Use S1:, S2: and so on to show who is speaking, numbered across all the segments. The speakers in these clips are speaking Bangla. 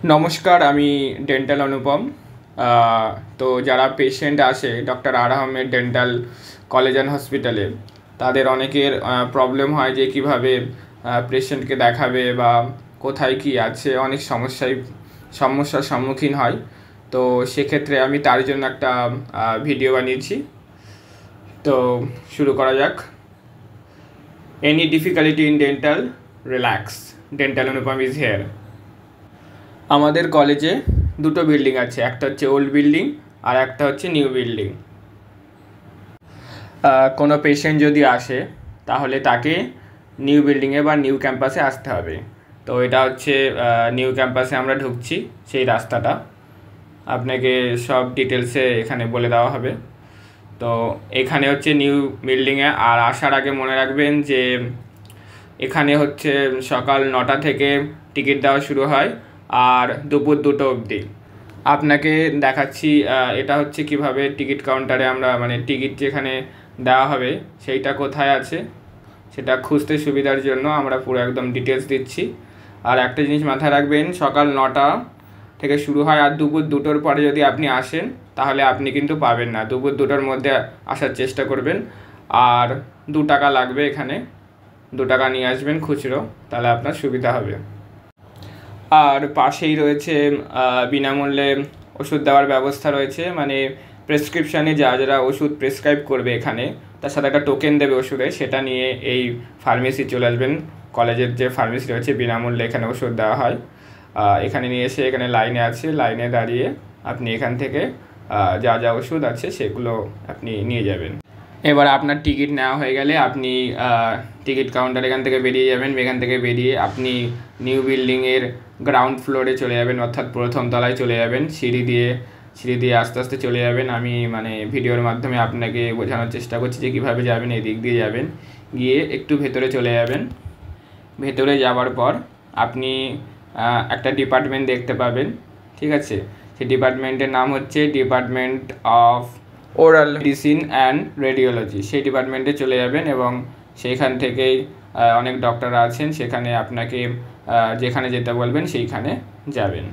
S1: নমস্কার, আমি ডেন্টাল অনুপম। তো যারা পেশেন্ট আসে doctor R Ahmed dental college and হসপিটালে, তাদের অনেকের প্রবলেম হয় যে কিভাবে পেশেন্টকে দেখাবে বা কোথায় কি আছে, অনেক সমস্যার সম্মুখীন হয়। তো সেক্ষেত্রে আমি তার জন্য একটা ভিডিও বানিয়েছি। তো শুরু করা যাক। Any difficulty in dental, relax, dental Anupam is here. আমাদের কলেজে দুটো বিল্ডিং আছে, একটা হচ্ছে ওল্ড বিল্ডিং আর একটা হচ্ছে নিউ বিল্ডিং। কোনো পেশেন্ট যদি আসে তাহলে তাকে নিউ বিল্ডিংয়ে বা নিউ ক্যাম্পাসে আসতে হবে। তো এটা হচ্ছে নিউ ক্যাম্পাসে আমরা ঢুকছি, সেই রাস্তাটা আপনাকে সব ডিটেলসে এখানে বলে দেওয়া হবে। তো এখানে হচ্ছে নিউ বিল্ডিংয়ে, আর আসার আগে মনে রাখবেন যে এখানে হচ্ছে সকাল 9টা থেকে টিকিট দেওয়া শুরু হয় আর দুপুর 2টো অবধি। আপনাকে দেখাচ্ছি এটা হচ্ছে কিভাবে টিকিট কাউন্টারে আমরা টিকিট যেখানে দেওয়া হবে সেইটা কোথায় আছে সেটা খুঁজতে সুবিধার জন্য আমরা পুরো একদম ডিটেলস দিচ্ছি। আর একটা জিনিস মাথায় রাখবেন, সকাল 9টা থেকে শুরু হয় আর দুপুর 2টোর পরে যদি আপনি আসেন তাহলে আপনি কিন্তু পাবেন না। দুপুর 2টোর মধ্যে আসার চেষ্টা করবেন। আর 2 টাকা লাগবে, এখানে 2 টাকা নিয়ে আসবেন খুচরো, তাহলে আপনার সুবিধা হবে। আর পাশেই রয়েছে বিনামূল্যে ওষুধ দেওয়ার ব্যবস্থা রয়েছে, প্রেসক্রিপশানে যারা ওষুধ প্রেসক্রাইব করবে এখানে, তার সাথে একটা টোকেন দেবে ওষুধে, সেটা নিয়ে এই ফার্মেসি চলে আসবেন। কলেজের যে ফার্মেসি রয়েছে বিনামূল্যে এখানে ওষুধ দেওয়া হয়। এখানে নিয়ে এসে এখানে লাইনে আছে, লাইনে দাঁড়িয়ে আপনি এখান থেকে যা যা ওষুধ আছে সেগুলো আপনি নিয়ে যাবেন। এবার আপনার টিকিট নেওয়া হয়ে গেলে আপনি টিকিট কাউন্টার এখান থেকে বেরিয়ে যাবেন। এখান থেকে বেরিয়ে আপনি নিউ বিল্ডিংয়ের গ্রাউন্ড ফ্লোরে চলে যাবেন, অর্থাৎ প্রথম তলায় চলে যাবেন। সিঁড়ি দিয়ে আস্তে আস্তে চলে যাবেন। আমি ভিডিওর মাধ্যমে আপনাকে বোঝানোর চেষ্টা করছি যে কীভাবে যাবেন। এই দিক দিয়ে যাবেন, গিয়ে একটু ভেতরে চলে যাবেন। ভেতরে যাওয়ার পর আপনি একটা ডিপার্টমেন্ট দেখতে পাবেন, ঠিক আছে? সেই ডিপার্টমেন্টের নাম হচ্ছে department of oral medicine and radiology. সেই ডিপার্টমেন্টে চলে যাবেন এবং সেইখান থেকেই অনেক ডক্টর আছেন, সেখানে আপনাকে যেখানে যেতে বলবেন সেইখানে যাবেন।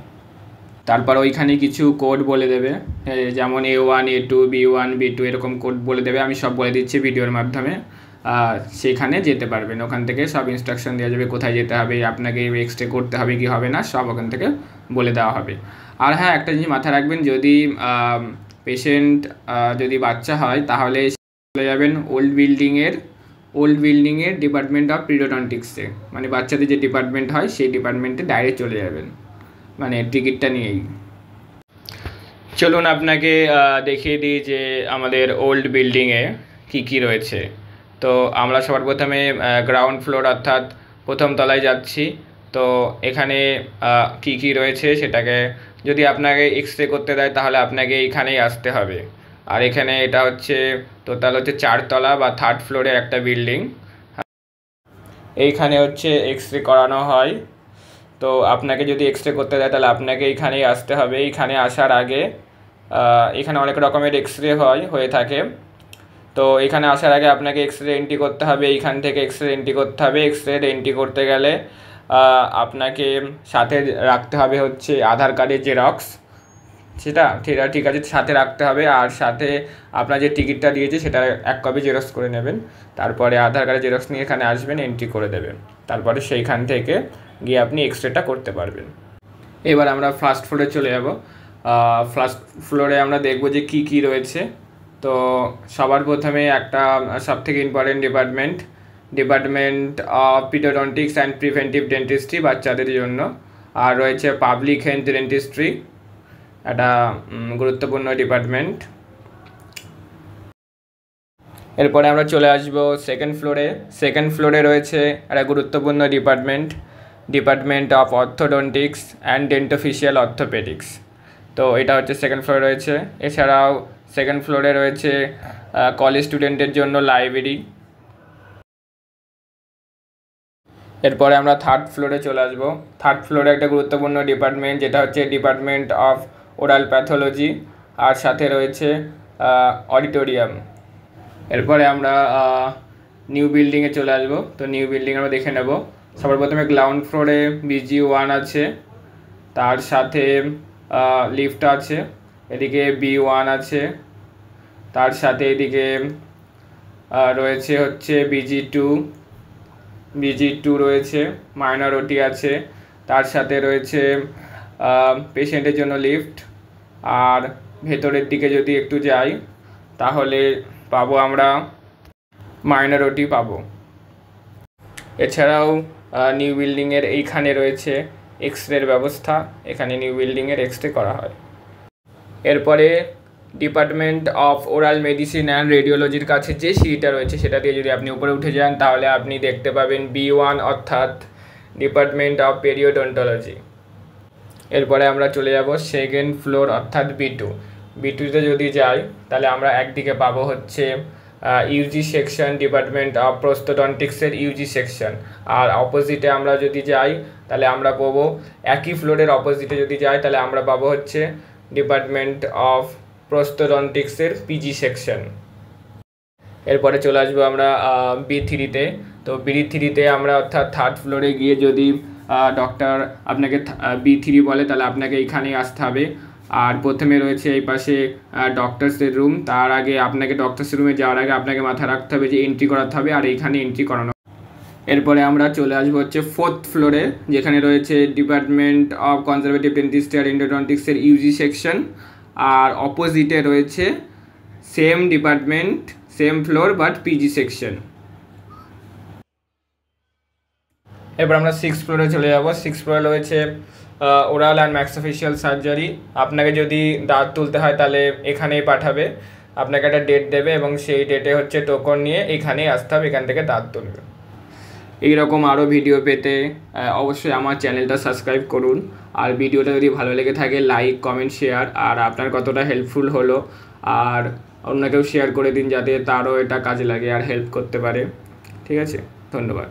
S1: তারপর ওইখানে কিছু কোড বলে দেবে, যেমন A1 A2 B1 B2 এরকম কোড বলে দেবে। আমি সব বলে দিচ্ছি ভিডিওর মাধ্যমে। সেখানে যেতে পারবেন, ওখান থেকে সব ইনস্ট্রাকশন দেওয়া যাবে, কোথায় যেতে হবে, আপনাকে এক্স রে করতে হবে কি হবে না, সব ওখান থেকে বলে দেওয়া হবে। আর হ্যাঁ, একটা জিনিস মাথায় রাখবেন, যদি পেশেন্ট যদি বাচ্চা হয় তাহলে চলে যাবেন ওল্ড বিল্ডিংয়ের ডিপার্টমেন্ট অফ পিরিওডন্টিক্সে, বাচ্চাদের যে ডিপার্টমেন্ট হয় সেই ডিপার্টমেন্টে ডাইরেক্ট চলে যাবেন, টিকিটটা নিয়েই। চলুন আপনাকে দেখিয়ে দিই যে আমাদের ওল্ড বিল্ডিংয়ে কী কী রয়েছে। তো আমরা সবার প্রথমে গ্রাউন্ড ফ্লোর অর্থাৎ প্রথম তলায় যাচ্ছি। তো এখানে কী কী রয়েছে সেটাকে যদি আপনাকে এক্স রে করতে দেয় তাহলে আপনাকে এইখানেই আসতে হবে। আর এখানে এটা হচ্ছে টোটাল হচ্ছে 4 তলা বা 3rd ফ্লোরের একটা বিল্ডিং। এইখানে হচ্ছে এক্স রে করানো হয়। তো আপনাকে যদি এক্স রে করতে দেয় তাহলে আপনাকে এইখানেই আসতে হবে। এইখানে আসার আগে এখানে অনেক রকমের এক্স রে হয়ে থাকে। তো এখানে আসার আগে আপনাকে এক্স রে এন্ট্রি করতে হবে, এইখান থেকে এক্স রে এন্ট্রি করতে হবে। এক্স রে এন্ট্রি করতে গেলে আপনাকে সাথে রাখতে হবে হচ্ছে আধার কার্ডের জেরক্স, সেটা ঠিক আছে, সাথে রাখতে হবে। আর সাথে আপনার যে টিকিটটা দিয়েছে সেটা 1 কপি জেরক্স করে নেবেন। তারপরে আধার কার্ডের জেরক্স নিয়ে এখানে আসবেন, এন্ট্রি করে দেবেন। তারপরে সেইখান থেকে গিয়ে আপনি এক্স রেটা করতে পারবেন। এবার আমরা ফার্স্ট ফ্লোরে চলে যাব। ফার্স্ট ফ্লোরে আমরা দেখব যে কী কী রয়েছে। তো সবার প্রথমে একটা সবথেকে important department of periodontics and preventive dentistry, বাচ্চাদের জন্য। আর রয়েছে পাবলিক হেলথ ডেন্টিস্ট্রি, একটা গুরুত্বপূর্ণ ডিপার্টমেন্ট। এরপরে আমরা চলে আসব সেকেন্ড ফ্লোরে রয়েছে একটা গুরুত্বপূর্ণ department of orthodontics and dentofacial orthopaedics. তো এটা হচ্ছে সেকেন্ড ফ্লোরে রয়েছে। এছাড়াও সেকেন্ড ফ্লোরে রয়েছে কলেজ স্টুডেন্টের জন্য লাইব্রেরি। এরপরে আমরা 3rd ফ্লোরে চলে আসব। 3rd ফ্লোরে একটা গুরুত্বপূর্ণ ডিপার্টমেন্ট, যেটা হচ্ছে ডিপার্টমেন্ট অফ ওরাল প্যাথোলজি, আর সাথে রয়েছে অডিটোরিয়াম। এরপরে আমরা নিউ বিল্ডিংয়ে চলে আসবো। তো নিউ বিল্ডিং আমরা দেখে নেব। সবার প্রথমে গ্রাউন্ড ফ্লোরে BG1 আছে, তার সাথে লিফট আছে, এদিকে B1 আছে, তার সাথে এদিকে রয়েছে হচ্ছে BG2 রয়েছে, মাইনর ওটি আছে, তার সাথে রয়েছে পেশেন্টের জন্য লিফট। আর ভেতরের দিকে যদি একটু যাই তাহলে পাবো আমরা মাইনর ওটি পাবো। এছাড়াও নিউ বিল্ডিংয়ের এইখানে রয়েছে এক্স-রের ব্যবস্থা, এখানে নিউ বিল্ডিংয়ের এক্স-রে করা হয়। এরপরে department of oral medicine and রেডিওলজির কাছে যে সিঁড়িটা রয়েছে সেটা দিয়ে যদি আপনি উপরে উঠে যান তাহলে আপনি দেখতে পাবেন B1 অর্থাৎ ডিপার্টমেন্ট অফ পেরিওডন্টোলজি। এরপরে আমরা চলে যাব সেকেন্ড ফ্লোর অর্থাৎ B2তে যদি যাই তাহলে আমরা একদিকে পাবো হচ্ছে ইউজি সেকশন, ডিপার্টমেন্ট অফ প্রোস্টোডন্টিক্সের ইউজি সেকশন। আর অপোজিটে আমরা যদি যাই তাহলে আমরা পাবো একই ফ্লোরের অপোজিটে যদি যাই তাহলে আমরা পাবো হচ্ছে ডিপার্টমেন্ট অফ প্রোস্টোডন্টিক্সের পিজি সেকশন। এরপরে চলে আসবো আমরা B3তে। তো B3তে আমরা অর্থাৎ থার্ড ফ্লোরে গিয়ে যদি ডক্টর আপনাকে B3 বলে তাহলে আপনাকে এইখানেই আসতে হবে। আর প্রথমে রয়েছে এই পাশে ডক্টরসের রুম। তার আগে আপনাকে ডক্টরসের রুমে যাওয়ার আগে আপনাকে মাথায় রাখতে হবে যে এন্ট্রি করাতে হবে, আর এইখানে এন্ট্রি করানো। এরপরে আমরা চলে আসবো হচ্ছে ফোর্থ ফ্লোরে, যেখানে রয়েছে ডিপার্টমেন্ট অফ কনজারভেটিভ ডেন্টিস্ট্রি আর এন্ডোডন্টিক্সের ইউজি সেকশন। আর অপোজিটে রয়েছে same department, same floor but PG section. এরপর আমরা সিক্স ফ্লোরে চলে যাব। সিক্স ফ্লোরে রয়েছে ওরাল অ্যান্ড ম্যাক্সোফেশিয়াল সার্জারি। আপনাকে যদি দাঁত তুলতে হয় তাহলে এখানেই পাঠাবে, আপনাকে একটা ডেট দেবে এবং সেই ডেটে হচ্ছে টোকন নিয়ে এখানেই আসতে হবে, এখান থেকে দাঁত তুলবে। এইরকম আরও ভিডিও পেতে অবশ্যই আমার চ্যানেলটা সাবস্ক্রাইব করুন। আর ভিডিওটা যদি ভালো লেগে থাকে লাইক, কমেন্ট, শেয়ার। আর আপনার কতটা হেল্পফুল হলো আর অন্যকেও শেয়ার করে দিন যাতে তারও এটা কাজে লাগে আর হেল্প করতে পারে। ঠিক আছে, ধন্যবাদ।